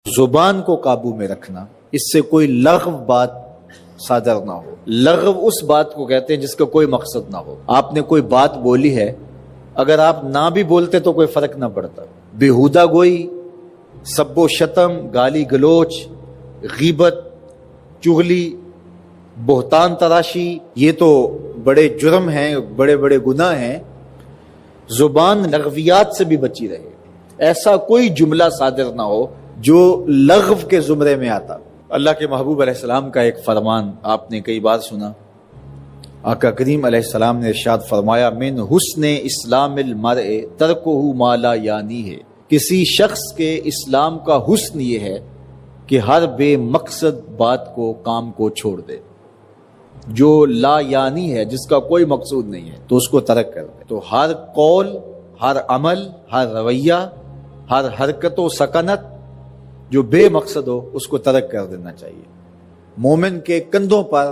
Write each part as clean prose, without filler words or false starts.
زبان کو قابو میں رکھنا، اس سے کوئی لغو بات صادر نہ ہو۔ لغو اس بات کو کہتے ہیں جس کا کوئی مقصد نہ ہو۔ آپ نے کوئی بات بولی ہے، اگر آپ نہ بھی بولتے تو کوئی فرق نہ پڑتا۔ بیہودہ گوئی، سب و شتم، گالی گلوچ، غیبت، چغلی، بہتان تراشی، یہ تو بڑے جرم ہیں، بڑے بڑے گناہ ہیں۔ زبان لغویات سے بھی بچی رہے، ایسا کوئی جملہ صادر نہ ہو جو لغو کے زمرے میں آتا۔ اللہ کے محبوب علیہ السلام کا ایک فرمان آپ نے کئی بار سنا۔ آقا کریم علیہ السلام نے ارشاد فرمایا، من حسن اسلام المرء ترکہ ما لا یعنی ہے، کسی شخص کے اسلام کا حسن یہ ہے کہ ہر بے مقصد بات کو، کام کو چھوڑ دے۔ جو لا یعنی ہے، جس کا کوئی مقصود نہیں ہے، تو اس کو ترک کر دے۔ تو ہر قول، ہر عمل، ہر رویہ، ہر حرکت و سکنت جو بے مقصد ہو، اس کو ترک کر دینا چاہیے۔ مومن کے کندھوں پر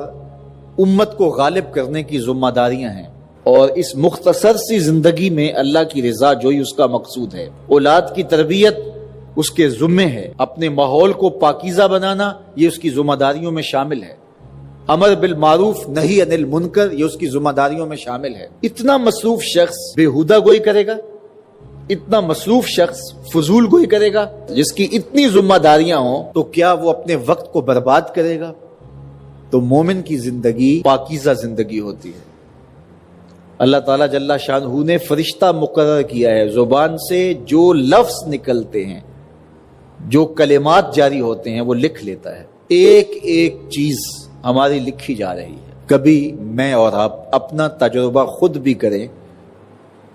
امت کو غالب کرنے کی ذمہ داریاں ہیں، اور اس مختصر سی زندگی میں اللہ کی رضا جوئی اس کا مقصود ہے۔ اولاد کی تربیت اس کے ذمے ہے، اپنے ماحول کو پاکیزہ بنانا یہ اس کی ذمہ داریوں میں شامل ہے، امر بالمعروف نہی عن المنکر یہ اس کی ذمہ داریوں میں شامل ہے۔ اتنا مصروف شخص بیہودہ گوئی کرے گا، اتنا مصروف شخص فضول گوئی کرے گا، جس کی اتنی ذمہ داریاں ہوں، تو کیا وہ اپنے وقت کو برباد کرے گا؟ تو مومن کی زندگی پاکیزہ زندگی ہوتی ہے۔ اللہ تعالیٰ جل شانہ نے فرشتہ مقرر کیا ہے، زبان سے جو لفظ نکلتے ہیں، جو کلمات جاری ہوتے ہیں، وہ لکھ لیتا ہے۔ ایک ایک چیز ہماری لکھی جا رہی ہے۔ کبھی میں اور آپ اپنا تجربہ خود بھی کریں،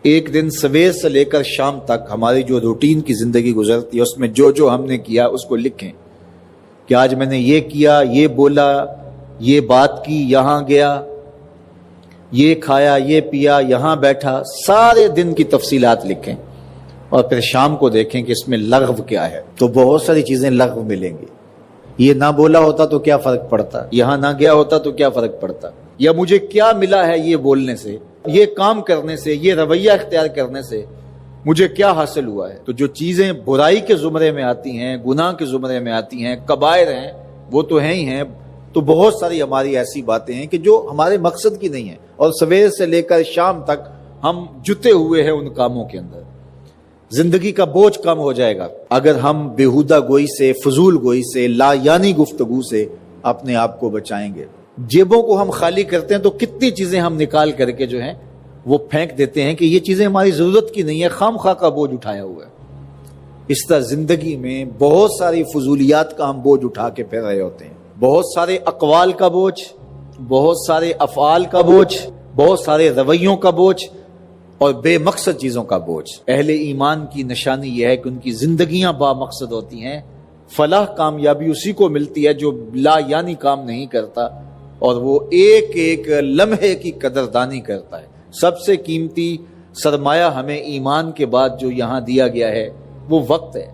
ایک دن سویر سے لے کر شام تک ہماری جو روٹین کی زندگی گزرتی ہے، اس میں جو جو ہم نے کیا اس کو لکھیں کہ آج میں نے یہ کیا، یہ بولا، یہ بات کی، یہاں گیا، یہ کھایا، یہ پیا، یہاں بیٹھا، سارے دن کی تفصیلات لکھیں، اور پھر شام کو دیکھیں کہ اس میں لغو کیا ہے۔ تو بہت ساری چیزیں لغو ملیں گی۔ یہ نہ بولا ہوتا تو کیا فرق پڑتا، یہاں نہ گیا ہوتا تو کیا فرق پڑتا، یا مجھے کیا ملا ہے یہ بولنے سے، یہ کام کرنے سے، یہ رویہ اختیار کرنے سے مجھے کیا حاصل ہوا ہے۔ تو جو چیزیں برائی کے زمرے میں آتی ہیں، گناہ کے زمرے میں آتی ہیں، کبائر ہیں، وہ تو ہیں ہی ہیں۔ تو بہت ساری ہماری ایسی باتیں ہیں کہ جو ہمارے مقصد کی نہیں ہیں، اور سویر سے لے کر شام تک ہم جتے ہوئے ہیں ان کاموں کے اندر۔ زندگی کا بوجھ کم ہو جائے گا اگر ہم بیہودہ گوئی سے، فضول گوئی سے، لا یعنی گفتگو سے اپنے آپ کو بچائیں گے۔ جیبوں کو ہم خالی کرتے ہیں تو کتنی چیزیں ہم نکال کر کے جو ہیں وہ پھینک دیتے ہیں کہ یہ چیزیں ہماری ضرورت کی نہیں ہے، خام خواہ کا بوجھ اٹھایا ہوا ہے۔ اس طرح زندگی میں بہت ساری فضولیات کا ہم بوجھ اٹھا کے پھر رہے ہوتے ہیں، بہت سارے اقوال کا بوجھ، بہت سارے افعال کا بوجھ، بہت سارے رویوں کا بوجھ، اور بے مقصد چیزوں کا بوجھ۔ اہل ایمان کی نشانی یہ ہے کہ ان کی زندگیاں با مقصد ہوتی ہیں۔ فلاح کامیابی اسی کو ملتی ہے جو لا یعنی کام نہیں کرتا، اور وہ ایک ایک لمحے کی قدردانی کرتا ہے۔ سب سے قیمتی سرمایہ ہمیں ایمان کے بعد جو یہاں دیا گیا ہے وہ وقت ہے۔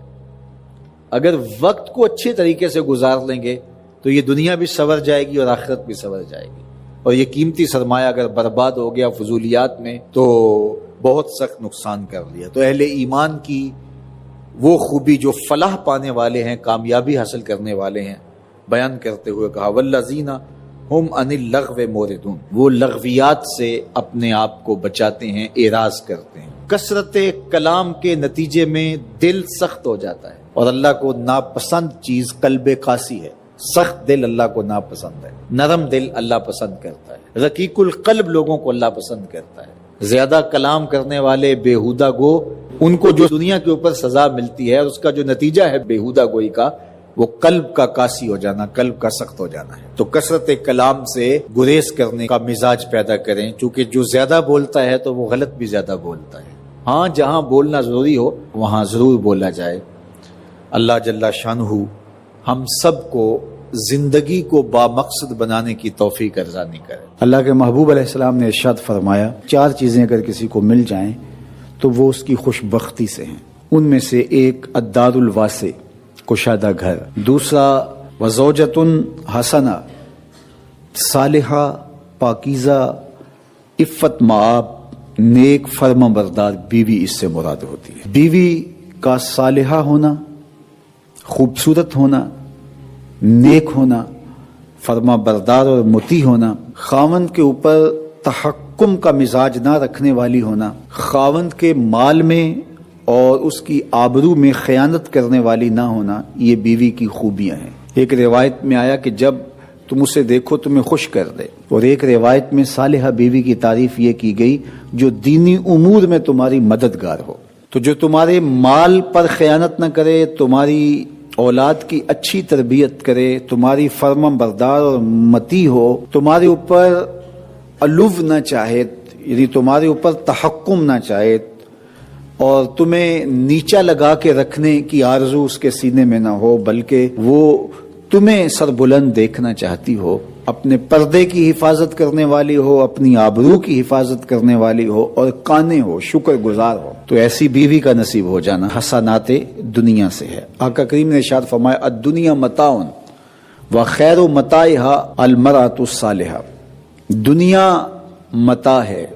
اگر وقت کو اچھے طریقے سے گزار لیں گے تو یہ دنیا بھی سنور جائے گی اور آخرت بھی سنور جائے گی، اور یہ قیمتی سرمایہ اگر برباد ہو گیا فضولیات میں تو بہت سخت نقصان کر لیا۔ تو اہل ایمان کی وہ خوبی جو فلاح پانے والے ہیں، کامیابی حاصل کرنے والے ہیں، بیان کرتے ہوئے کہا، والذین ہم عن اللغو موردون، وہ لغویات سے اپنے آپ کو بچاتے ہیں، اعراض کرتے ہیں۔ کثرت کلام کے نتیجے میں دل سخت ہو جاتا ہے، اور اللہ کو ناپسند چیز قلب قاسی ہے۔ سخت دل اللہ کو ناپسند ہے، نرم دل اللہ پسند کرتا ہے، رقیق القلب لوگوں کو اللہ پسند کرتا ہے۔ زیادہ کلام کرنے والے بیہودہ گو، ان کو جو دنیا کے اوپر سزا ملتی ہے، اس کا جو نتیجہ ہے بیہودہ گوئی کا، وہ قلب کا قاسی ہو جانا، قلب کا سخت ہو جانا ہے۔ تو کثرت کلام سے گریز کرنے کا مزاج پیدا کریں، چونکہ جو زیادہ بولتا ہے تو وہ غلط بھی زیادہ بولتا ہے۔ ہاں، جہاں بولنا ضروری ہو وہاں ضرور بولا جائے۔ اللہ جل شانہ ہم سب کو زندگی کو با مقصد بنانے کی توفیق ارزانی کرے۔ اللہ کے محبوب علیہ السلام نے ارشاد فرمایا، 4 چیزیں اگر کسی کو مل جائیں تو وہ اس کی خوش بختی سے ہیں۔ ان میں سے ایک الدار الواسع، کشادہ گھر، دوسرا وزوجۃ حسنہ، صالحہ، پاکیزہ، عفت مآب، نیک فرما بردار بیوی اس سے مراد ہوتی ہے۔ بیوی کا صالحہ ہونا خوبصورت ہونا، نیک ہونا، فرما بردار اور مطیع ہونا، خاوند کے اوپر تحکم کا مزاج نہ رکھنے والی ہونا، خاوند کے مال میں اور اس کی آبرو میں خیانت کرنے والی نہ ہونا، یہ بیوی کی خوبیاں ہیں۔ ایک روایت میں آیا کہ جب تم اسے دیکھو تمہیں خوش کر دے، اور ایک روایت میں صالحہ بیوی کی تعریف یہ کی گئی جو دینی امور میں تمہاری مددگار ہو۔ تو جو تمہارے مال پر خیانت نہ کرے، تمہاری اولاد کی اچھی تربیت کرے، تمہاری فرما بردار اور مطیع ہو، تمہارے اوپر علو نہ چاہے، یعنی تمہارے اوپر تحکم نہ چاہے، اور تمہیں نیچا لگا کے رکھنے کی آرزو اس کے سینے میں نہ ہو، بلکہ وہ تمہیں سربلند دیکھنا چاہتی ہو، اپنے پردے کی حفاظت کرنے والی ہو، اپنی آبرو کی حفاظت کرنے والی ہو، اور قانع ہو، شکر گزار ہو، تو ایسی بیوی کا نصیب ہو جانا حسنات دنیا سے ہے۔ آقا کریم نے ارشاد فرمایا الدنیا متاع وخیر متاعها المرأة الصالحہ، دنیا متاع ہے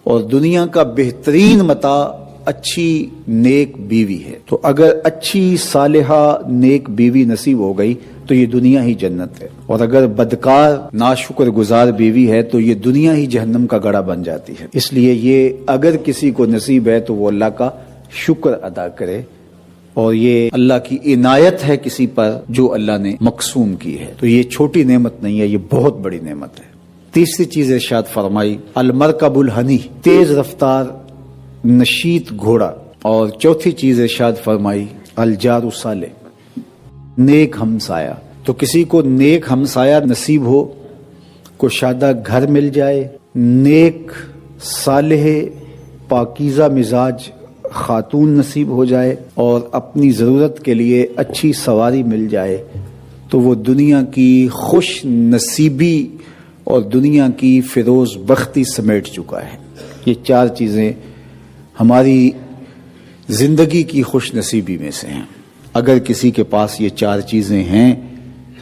اور دنیا کا بہترین متاع اچھی نیک بیوی ہے۔ تو اگر اچھی صالحہ نیک بیوی نصیب ہو گئی تو یہ دنیا ہی جنت ہے، اور اگر بدکار ناشکر گزار بیوی ہے تو یہ دنیا ہی جہنم کا گڑھا بن جاتی ہے۔ اس لیے یہ اگر کسی کو نصیب ہے تو وہ اللہ کا شکر ادا کرے، اور یہ اللہ کی عنایت ہے کسی پر جو اللہ نے مقسوم کی ہے۔ تو یہ چھوٹی نعمت نہیں ہے، یہ بہت بڑی نعمت ہے۔ تیسری چیز ارشاد فرمائی المرکب الحنی، تیز رفتار نشیط گھوڑا، اور چوتھی چیز ارشاد فرمائی الجار الصالح، نیک ہمسایہ۔ تو کسی کو نیک ہمسایہ نصیب ہو، کشادہ گھر مل جائے، نیک صالح پاکیزہ مزاج خاتون نصیب ہو جائے، اور اپنی ضرورت کے لیے اچھی سواری مل جائے، تو وہ دنیا کی خوش نصیبی اور دنیا کی فیروز بختی سمیٹ چکا ہے۔ یہ چار چیزیں ہماری زندگی کی خوش نصیبی میں سے ہیں۔ اگر کسی کے پاس یہ چار چیزیں ہیں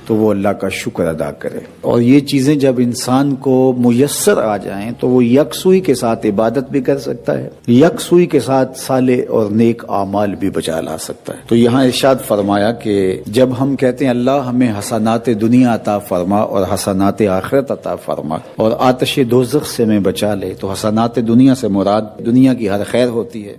تو وہ اللہ کا شکر ادا کرے، اور یہ چیزیں جب انسان کو میسر آ جائیں تو وہ یکسوئی کے ساتھ عبادت بھی کر سکتا ہے، یکسوئی کے ساتھ صالح اور نیک اعمال بھی بچا لا سکتا ہے۔ تو یہاں ارشاد فرمایا کہ جب ہم کہتے ہیں اللہ ہمیں حسنات دنیا عطا فرما اور حسنات آخرت عطا فرما اور آتش دوزخ سے ہمیں بچا لے، تو حسنات دنیا سے مراد دنیا کی ہر خیر ہوتی ہے۔